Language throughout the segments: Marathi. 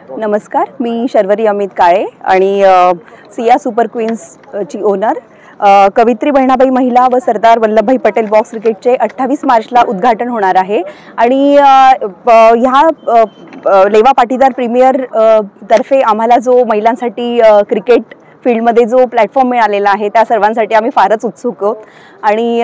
नमस्कार, मी शर्वरी अमित काळे आणि सिया सुपर क्वीन्सची ओनर। कवित्री बहिणाबाई महिला व सरदार वल्लभभाई पटेल बॉक्स क्रिकेटचे 28 मार्चला उद्घाटन होणार आहे आणि ह्या लेवा पाटीदार प्रीमियर तर्फे आम्हाला जो महिलांसाठी क्रिकेट फील्डमध्ये जो प्लॅटफॉर्म मिळालेला आहे त्या सर्वांसाठी आम्ही फारच उत्सुक आहोत आणि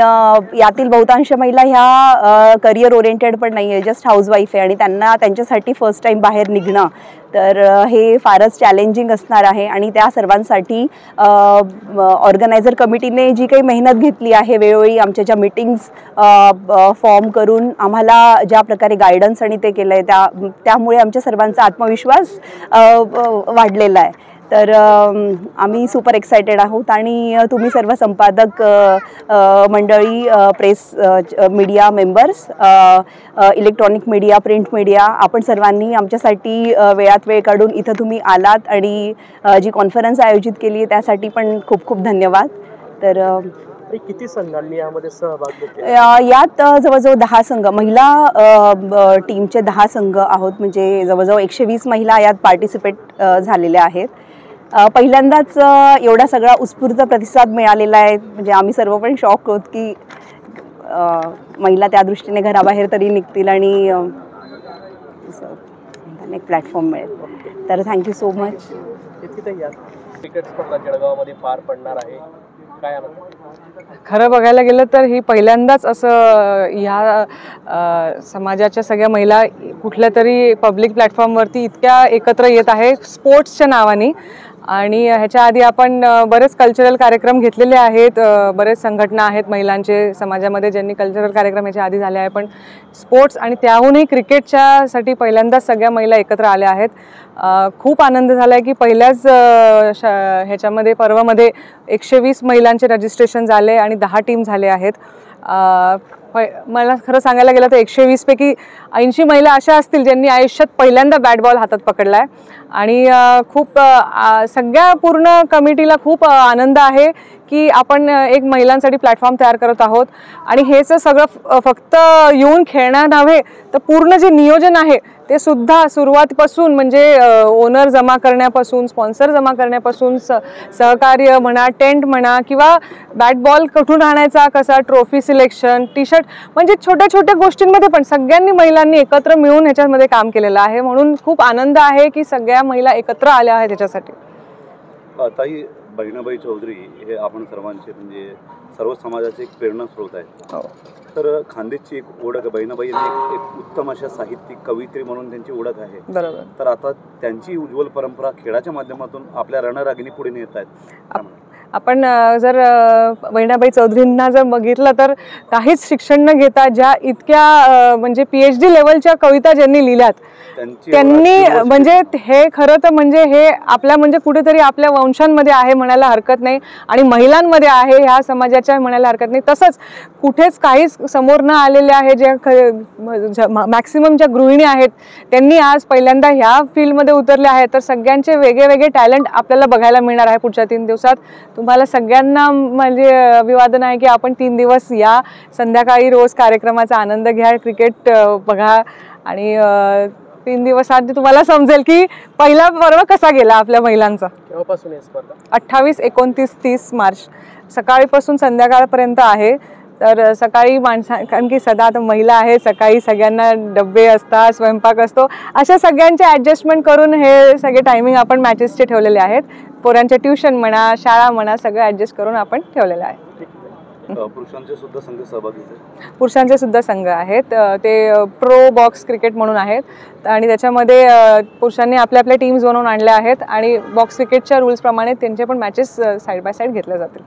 यातील बहुतांश महिला ह्या करियर ओरिएंटेड पण नाही आहे, जस्ट हाऊसवाईफ आहे आणि त्यांना त्यांच्यासाठी फर्स्ट टाइम बाहेर निघणं तर हे फारच चॅलेंजिंग असणार आहे आणि त्या सर्वांसाठी ऑर्गनायझर कमिटीने जी काही मेहनत घेतली आहे, वेळोवेळी आमच्या ज्या मीटिंग्स फॉर्म करून आम्हाला ज्या प्रकारे गायडन्स आणि ते केलं आहे त्यामुळे आमच्या सर्वांचा आत्मविश्वास वाढलेला आहे। तर आम्ही सुपर एक्साइटेड आहोत आणि तुम्ही सर्व संपादक मंडळी, press media members, electronic media, print media, आपण सर्वांनी आमच्यासाठी वेळात वेळ काढून इथं तुम्ही आलात आणि जी कॉन्फरन्स आयोजित केली आहे त्यासाठी पण खूप खूप धन्यवाद। तर किती संघांनी यामध्ये सहभाग घेतला? यात जवळजवळ 10 संघ, महिला टीमचे 10 संघ आहोत, म्हणजे जवळजवळ 120 महिला यात पार्टिसिपेट झालेल्या आहेत। पहिल्यांदाच एवढा सगळा उत्स्फूर्त प्रतिसाद मिळालेला आहे, म्हणजे आम्ही सर्व पण शॉक होत की महिला त्या दृष्टीने घराबाहेर तरी निघतील आणि एक प्लॅटफॉर्म मिळेल। तर थँक्यू सो मच। क्रिकेट स्पर्धा जळगावमध्ये पार पडणार आहे, काय आनंद? खरं बघायला गेलं तर ही पहिल्यांदाच असं ह्या समाजाच्या सगळ्या महिला कुठल्या तरी पब्लिक प्लॅटफॉर्मवरती इतक्या एकत्र येत आहे स्पोर्ट्सच्या नावाने। आणि ह्याच्या आधी आपण बरेच कल्चरल कार्यक्रम घेतलेले आहेत, बरेच संघटना आहेत महिलांचे समाजामध्ये ज्यांनी कल्चरल कार्यक्रम ह्याच्या आधी झाले आहे, पण स्पोर्ट्स आणि त्याहूनही क्रिकेटच्यासाठी पहिल्यांदाच सगळ्या महिला एकत्र आल्या आहेत। खूप आनंद झाला आहे की पहिल्याच ह्याच्यामध्ये पर्वामध्ये 120 महिलांचे रजिस्ट्रेशन झाले आणि 10 टीम झाले आहेत। मला खरं सांगायला गेलं तर 120 पैकी 80 महिला अशा असतील ज्यांनी आयुष्यात पहिल्यांदा बॅट बॉल हातात पकडला आहे आणि खूप सगळ्या पूर्ण कमिटीला खूप आनंद आहे की आपण एक महिलांसाठी प्लॅटफॉर्म तयार करत आहोत आणि हेच सगळं फक्त येऊन खेळणं नव्हे तर पूर्ण जे नियोजन आहे ते सुद्धा सुरुवातीपासून, म्हणजे ओनर जमा करण्यापासून, स्पॉन्सर जमा करण्यापासून, सहकार्य म्हणा, टेंट म्हणा किंवा बॅट बॉल कुठून आणायचा, कसा ट्रॉफी सिलेक्शन, टी शर्ट, म्हणजे छोट्या छोट्या गोष्टींमध्ये पण सगळ्यांनी महिलांनी एकत्र मिळून ह्याच्यामध्ये काम केलेलं आहे, म्हणून खूप आनंद आहे की सगळ्या महिला एकत्र आल्या आहेत त्याच्यासाठी। ताई, बहिणाबाई चौधरी हे आपण सर्वांचे म्हणजे सर्व समाजाचे एक प्रेरणास्रोत आहे। तर खानदेशची एक ओळख बहिणाबाई यांनी एक उत्तम अशा साहित्यिक कवयित्री म्हणून त्यांची ओळख आहे, बरोबर। तर आता त्यांची उज्ज्वल परंपरा खेळाच्या माध्यमातून आपल्या रणरागिणी पुढे नेत आहेत। आपण जर बहिणाबाई चौधरींना जर बघितलं तर काहीच शिक्षण न घेता ज्या इतक्या म्हणजे PhD लेवलच्या कविता ज्यांनी लिहिल्यात त्यांनी, म्हणजे हे खरं तर म्हणजे हे आपल्या म्हणजे कुठेतरी आपल्या वंशांमध्ये आहे म्हणायला हरकत नाही आणि महिलांमध्ये आहे ह्या समाजाच्या म्हणायला हरकत नाही। तसंच कुठेच काहीच समोर न आलेले आहे जे मॅक्सिमम ज्या गृहिणी आहेत त्यांनी आज पहिल्यांदा ह्या फील्डमध्ये उतरले आहेत, तर सगळ्यांचे वेगळे वेगळे टॅलेंट आपल्याला बघायला मिळणार आहे पुढच्या 3 दिवसात। तुम्हाला सगळ्यांना म्हणजे अभिवादन आहे की आपण 3 दिवस या संध्याकाळी रोज कार्यक्रमाचा आनंद घ्या, क्रिकेट बघा आणि 3 दिवस आधी तुम्हाला समजेल की पहिला पर्व कसा गेला आपल्या महिलांचा। केव्हापासून स्पर्धा? 28, 29, 30 मार्च सकाळीपासून संध्याकाळपर्यंत आहे। तर सकाळी कारण की सदा आता महिला आहे, सकाळी सगळ्यांना डबे असतात, स्वयंपाक असतो, अशा सगळ्यांचे ॲडजस्टमेंट करून हे सगळे टायमिंग आपण मॅचेसचे ठेवलेले आहेत। पोरांचे ट्युशन म्हणा, शाळा म्हणा, सगळं ॲडजस्ट करून आपण ठेवलेलं आहे। पुरुषांचे सुद्धा संघ सहभागी आहेत? पुरुषांचे सुद्धा संघ आहेत, ते प्रो बॉक्स क्रिकेट म्हणून आहेत आणि त्याच्यामध्ये पुरुषांनी आपल्या आपल्या टीम्स बनवून आणल्या आहेत आणि बॉक्स क्रिकेटच्या रूल्सप्रमाणे त्यांचे पण मॅचेस साईड बाय साईड घेतल्या जातील।